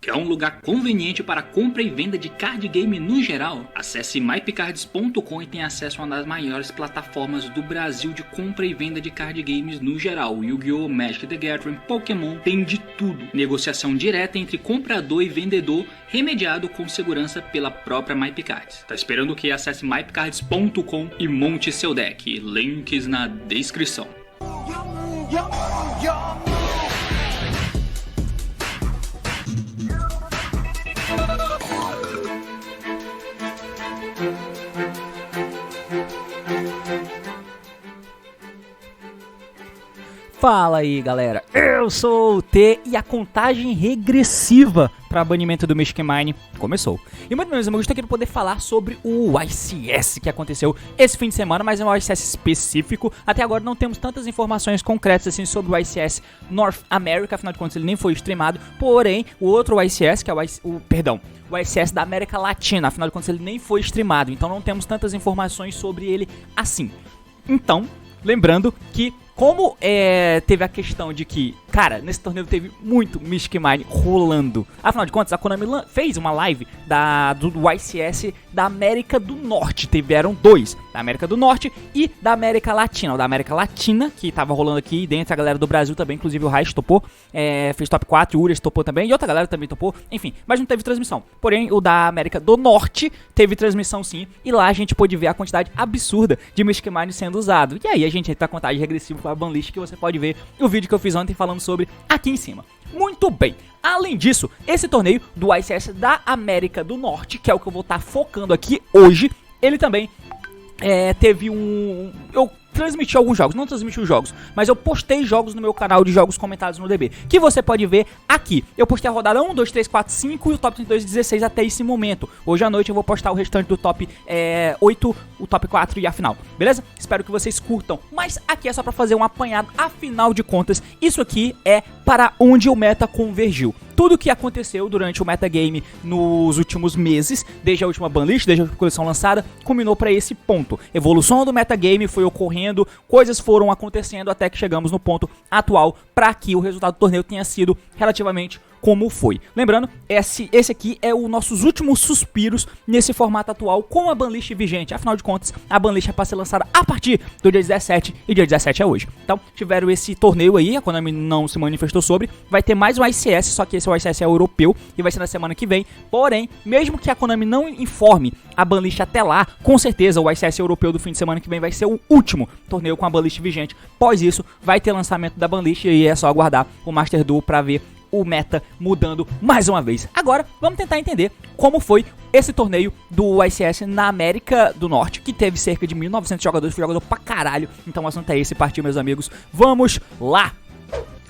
Quer um lugar conveniente para compra e venda de card game no geral? Acesse mypcards.com e tenha acesso a uma das maiores plataformas do Brasil de compra e venda de card games no geral. Yu-Gi-Oh!, Magic the Gathering, Pokémon, tem de tudo. Negociação direta entre comprador e vendedor, remediado com segurança pela própria MyPcards. Tá esperando o que? Acesse mypcards.com e monte seu deck. Links na descrição. Fala aí galera, eu sou o T e a contagem regressiva para banimento do Mystic Mine começou. E muito meus amigos, estou aqui para poder falar sobre o YCS que aconteceu esse fim de semana, mas é um YCS específico. Até agora não temos tantas informações concretas assim sobre o YCS North America, afinal de contas ele nem foi streamado. Porém, o outro YCS, que é o YCS da América Latina, afinal de contas ele nem foi streamado, então não temos tantas informações sobre ele assim. Então, lembrando que como teve a questão de que, cara, nesse torneio teve muito Mystic Mine rolando. Afinal de contas, a Konami fez uma live do YCS da América do Norte. Tiveram dois, da América do Norte e da América Latina. O da América Latina, que tava rolando aqui dentro, a galera do Brasil também, inclusive o Raiz topou, fez top 4, o Urias topou também, e outra galera também topou, enfim, mas não teve transmissão. Porém, o da América do Norte teve transmissão sim, e lá a gente pôde ver a quantidade absurda de Mystic Mine sendo usado. E aí a gente entra a contagem regressiva a banlist, que você pode ver o vídeo que eu fiz ontem falando sobre aqui em cima. Muito bem, além disso, esse torneio do YCS da América do Norte, que é o que eu vou estar focando aqui hoje, ele também teve eu transmiti alguns jogos, não transmiti os jogos, mas eu postei jogos no meu canal de jogos comentados no DB, que você pode ver aqui. Eu postei a rodada 1, 2, 3, 4, 5 e o top 32 e 16 até esse momento. Hoje à noite eu vou postar o restante do top 8, o top 4 e a final, beleza? Espero que vocês curtam, mas aqui é só pra fazer um apanhado, afinal de contas, isso aqui é para onde o meta convergiu. Tudo que aconteceu durante o metagame nos últimos meses, desde a última banlist, desde a coleção lançada, culminou para esse ponto. Evolução do metagame foi ocorrendo, coisas foram acontecendo até que chegamos no ponto atual para que o resultado do torneio tenha sido relativamente como foi. Lembrando, esse aqui é os nossos últimos suspiros nesse formato atual com a banlist vigente. Afinal de contas, a banlist é para ser lançada a partir do dia 17 e dia 17 é hoje. Então, tiveram esse torneio aí, a Konami não se manifestou sobre. Vai ter mais um YCS, só que esse YCS é europeu e vai ser na semana que vem. Porém, mesmo que a Konami não informe a banlist até lá, com certeza o YCS europeu do fim de semana que vem vai ser o último torneio com a banlist vigente. Após isso, vai ter lançamento da banlist e é só aguardar o Master Duel para ver o meta mudando mais uma vez. Agora, vamos tentar entender como foi esse torneio do YCS na América do Norte, que teve cerca de 1.900 jogadores, foi jogador pra caralho. Então o assunto é esse, partiu, meus amigos. Vamos lá!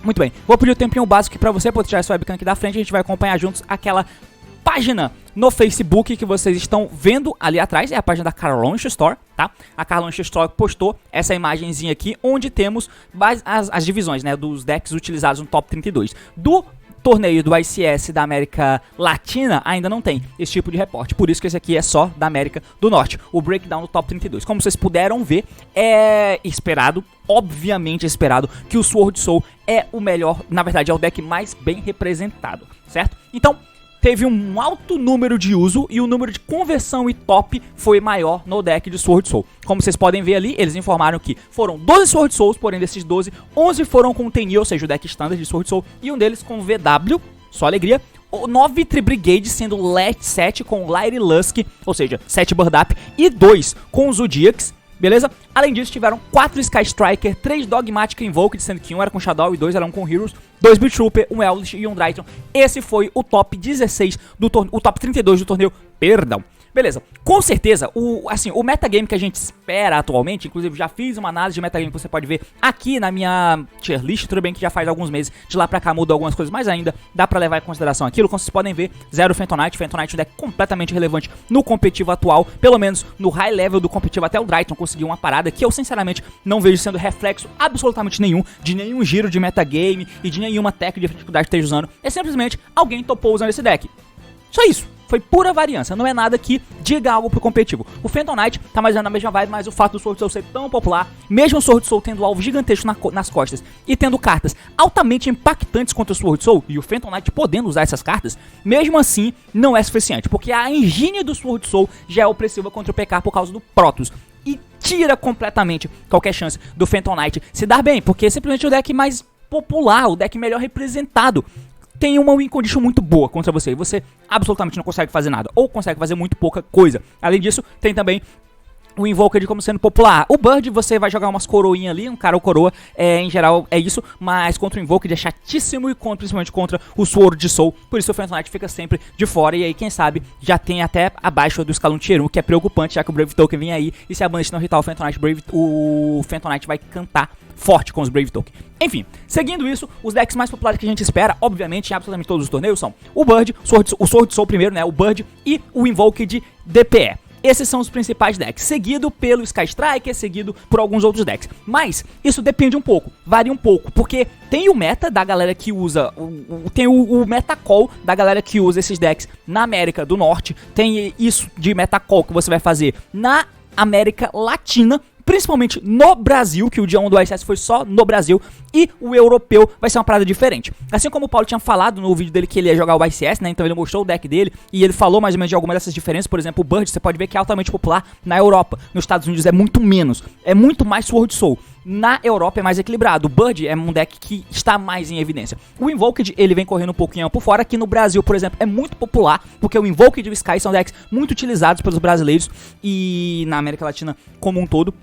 Muito bem, vou pedir o tempinho básico aqui pra você, pode tirar essa webcam aqui da frente, a gente vai acompanhar juntos aquela página no Facebook que vocês estão vendo ali atrás, é a página da Carlaunch Store, tá? A Carlaunch Store postou essa imagenzinha aqui, onde temos as divisões, né, dos decks utilizados no Top 32. Do torneio do YCS da América Latina ainda não tem esse tipo de reporte, por isso que esse aqui é só da América do Norte, o breakdown do Top 32. Como vocês puderam ver, é esperado, obviamente esperado, que o Sword Soul é o melhor, na verdade é o deck mais bem representado, certo? Então, teve um alto número de uso e o número de conversão e top foi maior no deck de Sword Soul. Como vocês podem ver ali, eles informaram que foram 12 Sword Souls, porém desses 12, 11 foram com Tenyi, ou seja, o deck standard de Sword Soul, e um deles com VW, só alegria. 9 Tri-Brigade sendo 7 com Light Lusk, ou seja, 7 Bird Up, e 2 com Zodiacs, beleza? Além disso, tiveram 4 Sky Striker, 3 Dogmatic Invoked, sendo que um era com Shadow e 2 eram com Heroes, 2 Beat Trooper, um Eldritch e um Drytron. Esse foi o top 16 do torneio, o top 32 do torneio, perdão. Beleza, com certeza, o metagame que a gente espera atualmente, inclusive já fiz uma análise de metagame que você pode ver aqui na minha tier list, tudo bem que já faz alguns meses, de lá pra cá mudou algumas coisas, mas ainda dá pra levar em consideração aquilo. Como vocês podem ver, 0 Phantom Knight é um deck completamente relevante no competitivo atual, pelo menos no high level do competitivo, até o Drytron conseguiu uma parada que eu sinceramente não vejo sendo reflexo absolutamente nenhum, de nenhum giro de metagame e de nenhuma técnica de dificuldade que esteja usando, é simplesmente alguém topou usando esse deck. Só isso. foi pura variância, não é nada que diga algo pro competitivo. O Phantom Knight tá mais ou menos na mesma vibe, mas o fato do Sword Soul ser tão popular, mesmo o Sword Soul tendo alvo gigantesco nas costas e tendo cartas altamente impactantes contra o Sword Soul, e o Phantom Knight podendo usar essas cartas, mesmo assim não é suficiente, porque a engine do Sword Soul já é opressiva contra o PK por causa do Protoss. E tira completamente qualquer chance do Phantom Knight se dar bem, porque é simplesmente o deck mais popular, o deck melhor representado tem uma win condition muito boa contra você, e você absolutamente não consegue fazer nada, ou consegue fazer muito pouca coisa. Além disso, tem também o Invoked como sendo popular. O Bird, você vai jogar umas coroinhas ali, um cara ou coroa, em geral é isso, mas contra o Invoked é chatíssimo, e principalmente contra o Sword Soul, por isso o Phantom Knight fica sempre de fora, e aí quem sabe já tem até abaixo do escalão Tier 1, o que é preocupante, já que o Brave Token vem aí, e se a Banshee não hitar o Phantom Knight, o Phantom Knight vai cantar forte com os Brave Token. Enfim, seguindo isso, os decks mais populares que a gente espera, obviamente, em absolutamente todos os torneios, são o Bird, o Sword Soul primeiro, né, o Bird e o Invoked DPE. Esses são os principais decks, seguido pelo Sky Striker, seguido por alguns outros decks. Mas isso depende um pouco, varia um pouco, porque tem o meta da galera que usa, tem o metacall da galera que usa esses decks na América do Norte, tem isso de metacall que você vai fazer na América Latina, principalmente no Brasil, que o dia 1 do ICS foi só no Brasil, e o europeu vai ser uma parada diferente. Assim como o Paulo tinha falado no vídeo dele que ele ia jogar o ICS, né, então ele mostrou o deck dele, e ele falou mais ou menos de algumas dessas diferenças. Por exemplo, o Bird, você pode ver que é altamente popular na Europa, nos Estados Unidos é muito menos, é muito mais Sword Soul. Na Europa é mais equilibrado, o Bird é um deck que está mais em evidência. O Invoked, ele vem correndo um pouquinho por fora, aqui no Brasil, por exemplo, é muito popular, porque o Invoked e o Sky são decks muito utilizados pelos brasileiros, e na América Latina como um todo.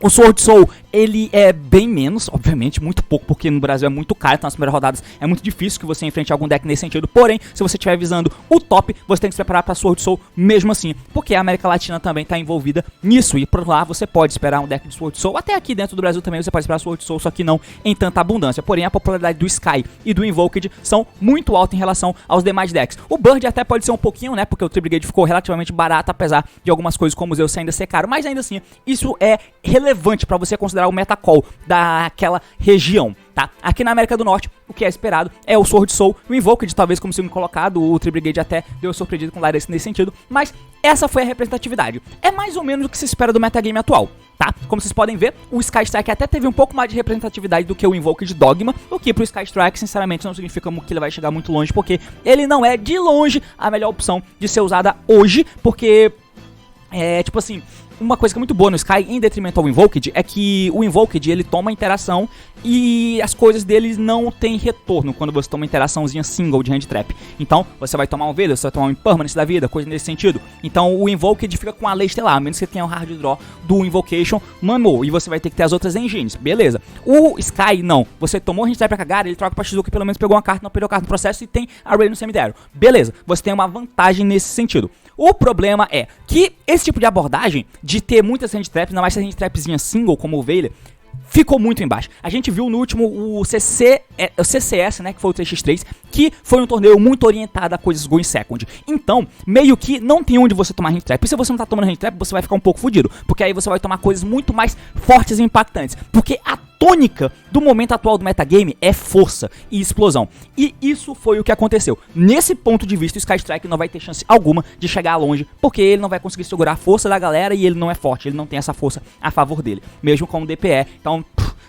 O Sword Soul, ele é bem menos, obviamente, muito pouco, porque no Brasil é muito caro, então nas primeiras rodadas é muito difícil que você enfrente algum deck nesse sentido. Porém, se você estiver visando o top, você tem que se preparar para Sword Soul mesmo assim, porque a América Latina também está envolvida nisso, e por lá você pode esperar um deck de Sword Soul, até aqui dentro do Brasil também você pode esperar Sword Soul, só que não em tanta abundância. Porém, a popularidade do Sky e do Invoked são muito alta em relação aos demais decks. O Bird até pode ser um pouquinho, né, porque o Tri-Brigade ficou relativamente barato, apesar de algumas coisas como o Zeus ainda ser caro, mas ainda assim, isso é relevante para você considerar o metacall daquela região, tá? Aqui na América do Norte, o que é esperado é o Sword Soul, o Invoked talvez como segundo colocado, o Tri-Brigade até deu surpreendido com o Larissa nesse sentido, mas essa foi a representatividade. É mais ou menos o que se espera do metagame atual, tá? Como vocês podem ver, o Sky Strike até teve um pouco mais de representatividade do que o Invoked Dogma, o que pro Sky Strike, sinceramente, não significa que ele vai chegar muito longe, porque ele não é, de longe, a melhor opção de ser usada hoje, porque tipo assim, uma coisa que é muito boa no Sky, em detrimento ao Invoked, é que o Invoked, ele toma interação e as coisas deles não tem retorno quando você toma uma interaçãozinha single de hand trap. Então, você vai tomar um Veiled, você vai tomar um Impermanence da vida, coisa nesse sentido. Então, o Invoked fica com a lei estelar, a menos que tenha um hard draw do Invocation, mamou, e você vai ter que ter as outras engines, beleza. O Sky, não. Você tomou hand trap pra cagar, ele troca pra Shizuka, pelo menos pegou uma carta, não perdeu a carta no processo e tem a Ray no cemitério. Beleza, você tem uma vantagem nesse sentido. O problema é que esse tipo de abordagem, de ter muitas hand traps, ainda mais hand trapzinha single como o Veiled, ficou muito embaixo. A gente viu no último o CCS, né, que foi o 3x3, que foi um torneio muito orientado a coisas going second. Então, meio que não tem onde você tomar hand trap. E se você não tá tomando hand trap, você vai ficar um pouco fudido, porque aí você vai tomar coisas muito mais fortes e impactantes. Porque a tônica do momento atual do metagame é força e explosão. E isso foi o que aconteceu. Nesse ponto de vista, o Sky Strike não vai ter chance alguma de chegar longe, porque ele não vai conseguir segurar a força da galera e ele não é forte, ele não tem essa força a favor dele, mesmo com o DPE. Então,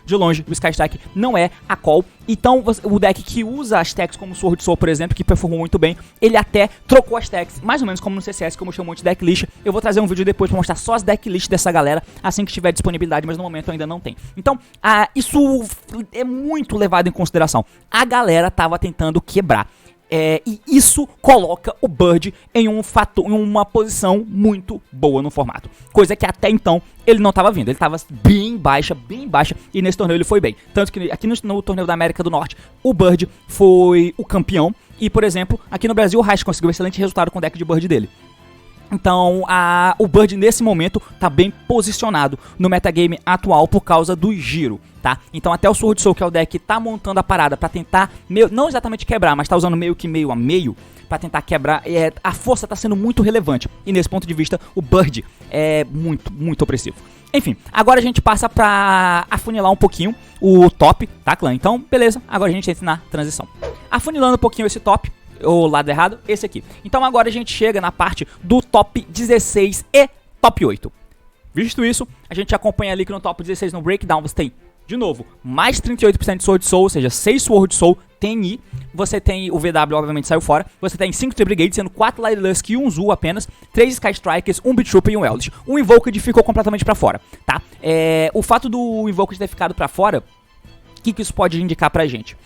de longe, o Sky Strike não é a call. Então, o deck que usa as techs como Sword Soul, por exemplo, que performou muito bem, ele até trocou as techs, mais ou menos como no CCS, que eu mostrei um monte de decklist. Eu vou trazer um vídeo depois pra mostrar só as decklists dessa galera, assim que tiver disponibilidade, mas no momento ainda não tem. Então, isso é muito levado em consideração. A galera tava tentando quebrar. E isso coloca o Bird em uma posição muito boa no formato. Coisa que até então ele não estava vindo. Ele estava bem baixa, e nesse torneio ele foi bem. Tanto que aqui no torneio da América do Norte, o Bird foi o campeão. E, por exemplo, aqui no Brasil, o Raiz conseguiu um excelente resultado com o deck de Bird dele. Então, o Bird nesse momento tá bem posicionado no metagame atual por causa do giro, tá? Então até o Sword Soul, que é o deck, tá montando a parada pra tentar, não exatamente quebrar, mas tá usando meio que meio a meio pra tentar quebrar. A força tá sendo muito relevante, e nesse ponto de vista o Bird é muito opressivo. Enfim, agora a gente passa pra afunilar um pouquinho o top, tá, clã? Então, beleza, agora a gente entra na transição. Afunilando um pouquinho esse top, o lado errado, esse aqui. Então agora a gente chega na parte do top 16 e top 8. Visto isso, a gente acompanha ali que no top 16 no Breakdown você tem, de novo, mais 38% de Sword Soul, ou seja, 6 Sword Soul, TNI. Você tem o VW, obviamente, saiu fora. Você tem 5 Tri-Brigade, sendo 4 Light Lusk e 1 Zu apenas. 3 Sky Strikers, 1 Beat Trooper e 1 Eldritch. O Invoked ficou completamente pra fora, tá? O fato do Invoked ter ficado pra fora, o que isso pode indicar pra gente?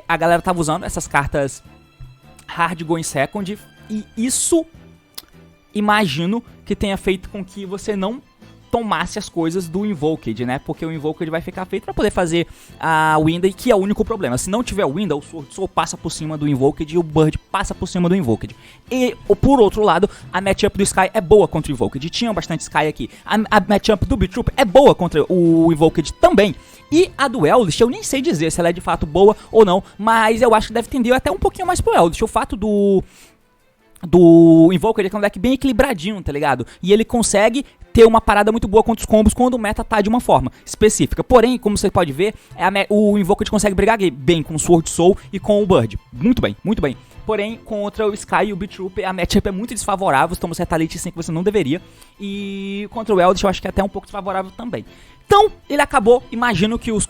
A galera tava usando essas cartas Hard Going Second, e isso, imagino, que tenha feito com que você não tomasse as coisas do Invoked, né? Porque o Invoked vai ficar feito pra poder fazer a Winda, e que é o único problema. Se não tiver Winda, o Sword Soul passa por cima do Invoked e o Bird passa por cima do Invoked. E, por outro lado, a matchup do Sky é boa contra o Invoked. Tinha bastante Sky aqui. A matchup do Beat Trooper é boa contra o Invoked também. E a do Eldritch, eu nem sei dizer se ela é de fato boa ou não, mas eu acho que deve tender até um pouquinho mais pro Eldritch. O fato do Invoker, ele é um deck bem equilibradinho, tá ligado? E ele consegue ter uma parada muito boa contra os combos quando o meta tá de uma forma específica. Porém, como você pode ver, o Invoker consegue brigar bem com o Sword Soul e com o Bird. Muito bem, muito bem. Porém, contra o Sky e o Beat Trooper, a matchup é muito desfavorável, você toma certa leite assim que você não deveria. E contra o Eldritch eu acho que é até um pouco desfavorável também. Então, ele acabou, imagino que os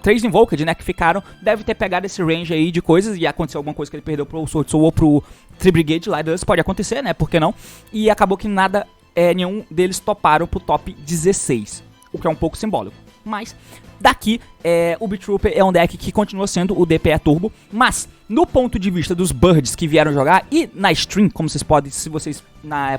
3 Invoked, né, que ficaram, deve ter pegado esse range aí de coisas, e aconteceu alguma coisa que ele perdeu pro Sword Soul ou pro Tri-Brigade lá, isso pode acontecer, né, por que não? E acabou que nenhum deles toparam pro top 16, o que é um pouco simbólico. Mas, daqui, o Beat Trooper é um deck que continua sendo o DPE Turbo, mas, no ponto de vista dos Birds que vieram jogar, e na stream, como vocês podem, se vocês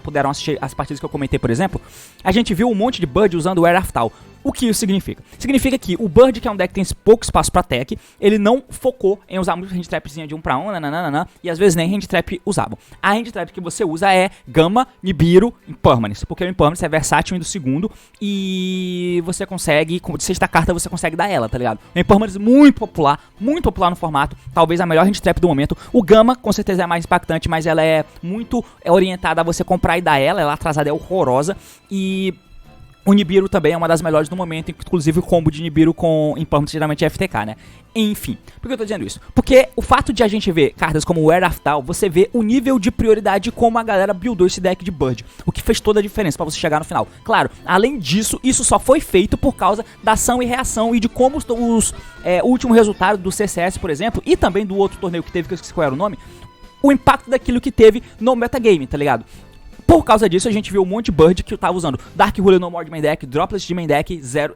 puderam assistir as partidas que eu comentei, por exemplo, a gente viu um monte de Bird usando o Air Aftal. O que isso significa? Significa que o Bird, que é um deck que tem pouco espaço pra tech, ele não focou em usar muito hand trapzinha de 1 pra 1, nananana, e às vezes nem hand trap usavam. A hand trap que você usa é Gamma, Nibiru, Impermanence, porque o Impermanence é versátil indo segundo, e você consegue, com sexta carta você consegue dar ela, tá ligado? O Impermanence muito popular no formato, talvez a melhor hand trap do momento. O Gamma, com certeza é mais impactante, mas ela é muito orientada a você comprar e dar ela atrasada é horrorosa, e o Nibiru também é uma das melhores do momento, inclusive o combo de Nibiru com Impermanence geralmente é FTK, né? Enfim, por que eu tô dizendo isso? Porque o fato de a gente ver cartas como o Air Aftal, você vê o nível de prioridade como a galera buildou esse deck de Bird, o que fez toda a diferença pra você chegar no final. Claro, além disso, isso só foi feito por causa da ação e reação e de como o último resultado do CCS, por exemplo, e também do outro torneio que teve, que eu esqueci qual era o nome, o impacto daquilo que teve no metagame, tá ligado? Por causa disso, a gente viu um monte de Bird que tava usando Dark Ruler no more de main deck, Droplets de main deck, zero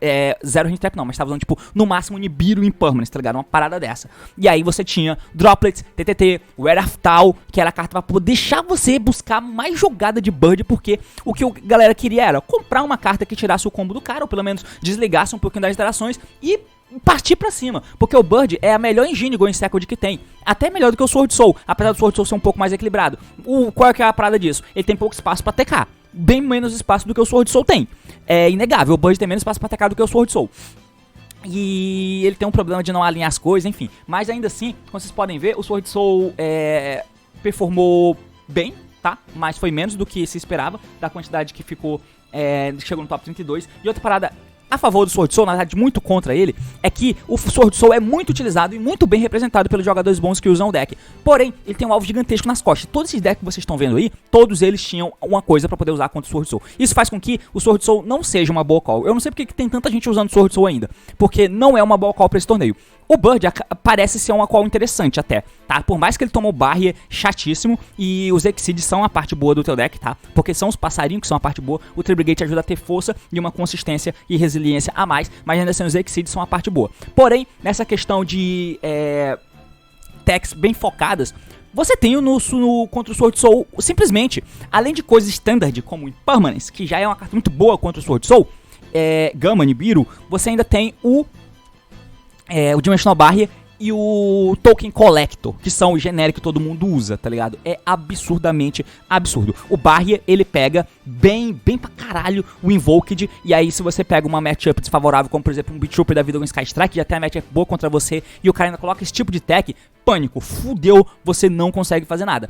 hand trap não, mas tava usando, tipo, no máximo Nibiru e Impermanence, tá ligado? Uma parada dessa. E aí você tinha Droplets, TTT, o Air Aftal, que era a carta pra poder deixar você buscar mais jogada de Bird, porque o que a galera queria era comprar uma carta que tirasse o combo do cara, ou pelo menos desligasse um pouquinho das interações e partir pra cima, porque o Bird é a melhor engine Going Second que tem, até melhor do que o Sword Soul, apesar do Sword Soul ser um pouco mais equilibrado. Qual é que é a parada disso? Ele tem pouco espaço pra TK, bem menos espaço do que o Sword Soul tem, é inegável, o Bird tem menos espaço pra TK do que o Sword Soul. E ele tem um problema de não alinhar as coisas, enfim, mas ainda assim, como vocês podem ver, o Sword Soul performou bem, tá? Mas foi menos do que se esperava, da quantidade que ficou, chegou no top 32. E outra parada a favor do Sword Soul, na verdade muito contra ele, é que o Sword Soul é muito utilizado e muito bem representado pelos jogadores bons que usam o deck. Porém, ele tem um alvo gigantesco nas costas. Todos esses decks que vocês estão vendo aí, todos eles tinham uma coisa pra poder usar contra o Sword Soul. Isso faz com que o Sword Soul não seja uma boa call. Eu não sei porque que tem tanta gente usando o Sword Soul ainda, porque não é uma boa call pra esse torneio. O Bird parece ser uma call interessante até, tá? Por mais que ele tomou barrier chatíssimo, e os Exceeds são a parte boa do teu deck, tá? Porque são os passarinhos que são a parte boa, o Tri-Brigade ajuda a ter força e uma consistência e resiliência a mais, mas ainda assim os Exceeds são a parte boa. Porém, nessa questão de techs bem focadas, você tem contra o Sword Soul, simplesmente, além de coisas standard como Impermanence, que já é uma carta muito boa contra o Sword Soul, Gamma, Nibiru, você ainda tem o Dimensional Barrier e o Token Collector, que são os genéricos que todo mundo usa, tá ligado? É absurdamente absurdo. O Barrier, ele pega bem pra caralho o Invoked, e aí se você pega uma matchup desfavorável, como por exemplo um Beat Trooper da vida ou um Sky Strike, já tem a matchup boa contra você, e o cara ainda coloca esse tipo de tech, pânico, fudeu, você não consegue fazer nada.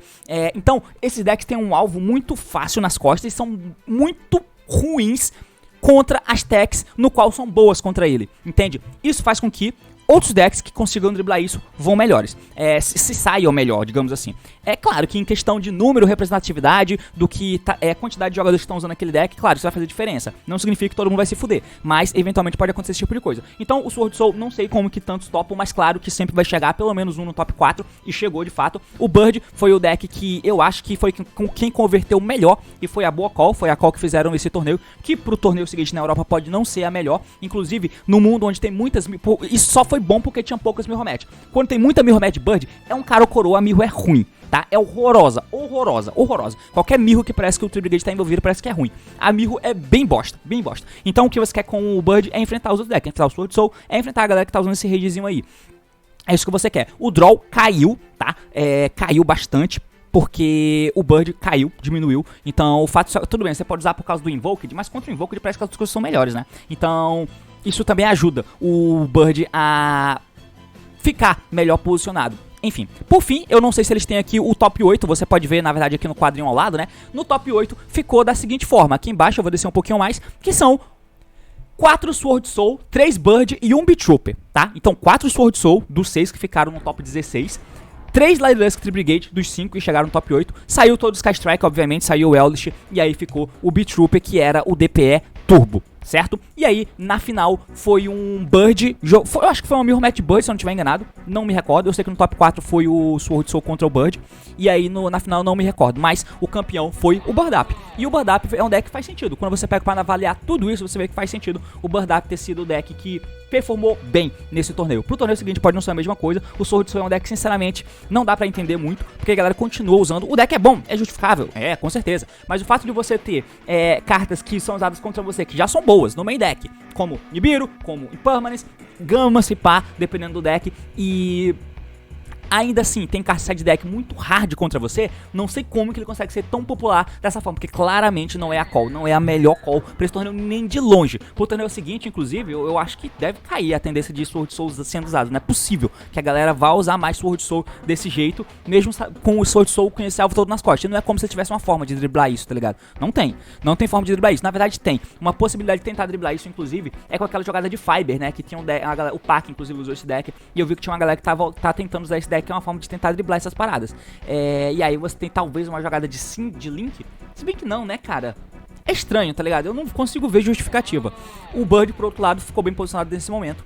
Então, esses decks têm um alvo muito fácil nas costas e são muito ruins contra as techs, no qual são boas contra ele, entende? Isso faz com que outros decks que consigam driblar isso vão melhores, se saiam melhor, digamos assim. É claro que em questão de número, representatividade, do que quantidade de jogadores que estão usando aquele deck, claro, isso vai fazer diferença. Não significa que todo mundo vai se fuder, mas eventualmente pode acontecer esse tipo de coisa. Então o Sword Soul, não sei como que tantos topam, mas claro que sempre vai chegar pelo menos um no top 4, e chegou de fato. O Bird foi o deck que eu acho que foi quem converteu melhor, e foi a boa call, foi a call que fizeram esse torneio, que pro torneio seguinte na Europa pode não ser a melhor, inclusive no mundo onde tem muitas, isso só foi bom porque tinha poucas Mirror Match. Quando tem muita Mirror Match Bird, é um cara ou coroa, a Mirror é ruim, tá? É horrorosa. Qualquer Mirror que parece que o Trigger Gate tá envolvido parece que é ruim. A Mirror é bem bosta. Então o que você quer com o Bird é enfrentar os outros decks, enfrentar o Sword Soul, é enfrentar a galera que tá usando esse raidzinho aí. É isso que você quer. O draw caiu, tá? Caiu bastante, porque o Bird caiu, diminuiu. Então o fato, tudo bem, você pode usar por causa do Invoked, mas contra o Invoked parece que as coisas são melhores, né? Então isso também ajuda o Bird a ficar melhor posicionado. Enfim, por fim, eu não sei se eles têm aqui o top 8, você pode ver, na verdade, aqui no quadrinho ao lado, né? No top 8 ficou da seguinte forma, aqui embaixo eu vou descer um pouquinho mais, que são 4 Sword Soul, 3 Bird e 1 Beat Trooper, tá? Então 4 Sword Soul, dos 6 que ficaram no top 16, 3 Light Brigade, dos 5 que chegaram no top 8, saiu todo o Sky Strike, obviamente, saiu o Eldritch, e aí ficou o Beat Trooper, que era o DPE Turbo, certo? E aí, na final, foi um Bird, eu acho que foi uma Mirror Match Bird, se eu não estiver enganado, não me recordo, eu sei que no top 4 foi o Sword Soul contra o Bird, e aí na final não me recordo, mas o campeão foi o Bird Up. E o Bird Up é um deck que faz sentido, quando você pega para avaliar tudo isso, você vê que faz sentido o Bird Up ter sido o deck que performou bem nesse torneio. Pro torneio seguinte pode não ser a mesma coisa, o Sword Soul é um deck que sinceramente não dá pra entender muito, porque a galera continua usando. O deck é bom, é justificável, com certeza, mas o fato de você ter cartas que são usadas contra você, que já são boas no main deck, como Nibiru, como Impermanence, Gama, se pá, dependendo do deck, e ainda assim tem side deck muito hard contra você, não sei como que ele consegue ser tão popular dessa forma, porque claramente não é a call, não é a melhor call pra esse torneio nem de longe. Pro torneio seguinte, inclusive, eu acho que deve cair a tendência de Sword Soul sendo usado, não é possível que a galera vá usar mais Sword Soul desse jeito, mesmo com o Sword Soul com esse alvo todo nas costas. Não é como se tivesse uma forma de driblar isso, tá ligado? Não tem forma de driblar isso, na verdade tem. Uma possibilidade de tentar driblar isso, inclusive, é com aquela jogada de Fiber, né, que tinha o Pac, inclusive, usou esse deck, e eu vi que tinha uma galera que tá tentando usar esse deck, que é uma forma de tentar driblar essas paradas. E aí você tem talvez uma jogada de Link, se bem que não, né, cara? É estranho, tá ligado? Eu não consigo ver justificativa. O Bird, por outro lado, ficou bem posicionado nesse momento.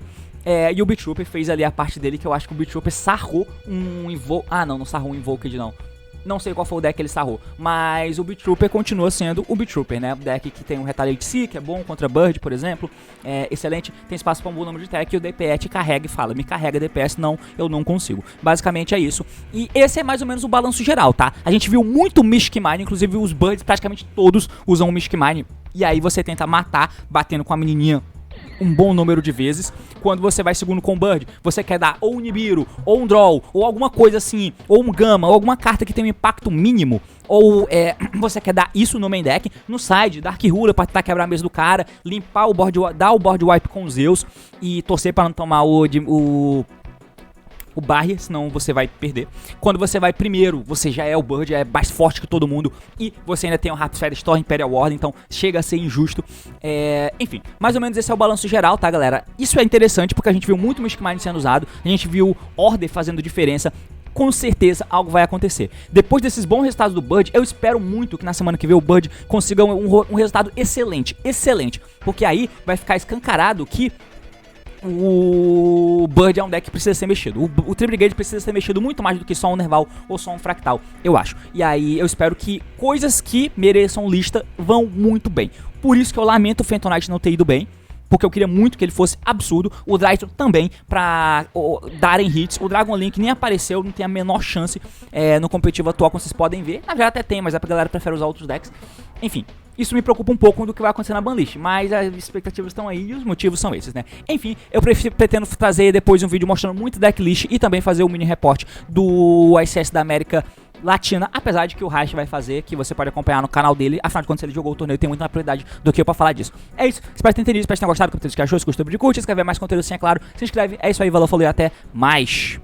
E o Beat Trooper fez ali a parte dele, que eu acho que o Beat Trooper sarrou um Invoked. Ah, não sarrou um Invoked, não. Não sei qual foi o deck que ele sarrou, mas o Beat Trooper continua sendo o Beat Trooper, né? O deck que tem um Retaliate C, que é bom contra Bird, por exemplo, é excelente, tem espaço para um bom número de tech, e o DPS te carrega e fala, me carrega DPS, não, eu não consigo. Basicamente é isso, e esse é mais ou menos o balanço geral, tá? A gente viu muito Mystic Mine, inclusive os Birds, praticamente todos usam o Mystic Mine, e aí você tenta matar, batendo com a menininha um bom número de vezes. Quando você vai segundo com o Bird, você quer dar ou um Nibiru, ou um Draw, ou alguma coisa assim, ou um Gama, ou alguma carta que tem um impacto mínimo, ou você quer dar isso no main deck, no side, Dark Ruler pra tentar quebrar a mesa do cara, limpar o board, dar o board wipe com os Zeus e torcer pra não tomar o barrier, senão você vai perder. Quando você vai primeiro, você já é o Bird, é mais forte que todo mundo, e você ainda tem o Rapid Store, Imperial Ward, então chega a ser injusto. Enfim, mais ou menos esse é o balanço geral, tá, galera? Isso é interessante porque a gente viu muito Mystic Mine sendo usado, a gente viu Order fazendo diferença. Com certeza algo vai acontecer. Depois desses bons resultados do Bird, eu espero muito que na semana que vem o Bird consiga um resultado excelente, porque aí vai ficar escancarado que o Bird é um deck que precisa ser mexido. O Tri-Brigade precisa ser mexido muito mais do que só um Nerval ou só um Fractal, eu acho. E aí eu espero que coisas que mereçam lista vão muito bem. Por isso que eu lamento o Phantom Knight não ter ido bem, porque eu queria muito que ele fosse absurdo. O Drytron também, pra darem hits. O Dragon Link nem apareceu, não tem a menor chance no competitivo atual, como vocês podem ver. Na verdade até tem, mas é pra galera que prefere usar outros decks. Enfim, isso me preocupa um pouco do que vai acontecer na banlist, mas as expectativas estão aí e os motivos são esses, né? Enfim, eu pretendo trazer depois um vídeo mostrando muito decklist e também fazer um mini report do ICS da América Latina, apesar de que o Raish vai fazer, que você pode acompanhar no canal dele. Afinal de contas, ele jogou o torneio, tem muito mais prioridade do que eu pra falar disso. É isso, espero que tenham entendido, espero que tenham gostado, que vocês achou, se gostou de curtir, se quer ver mais conteúdo assim, é claro, se inscreve, é isso aí, valeu, falou e até mais.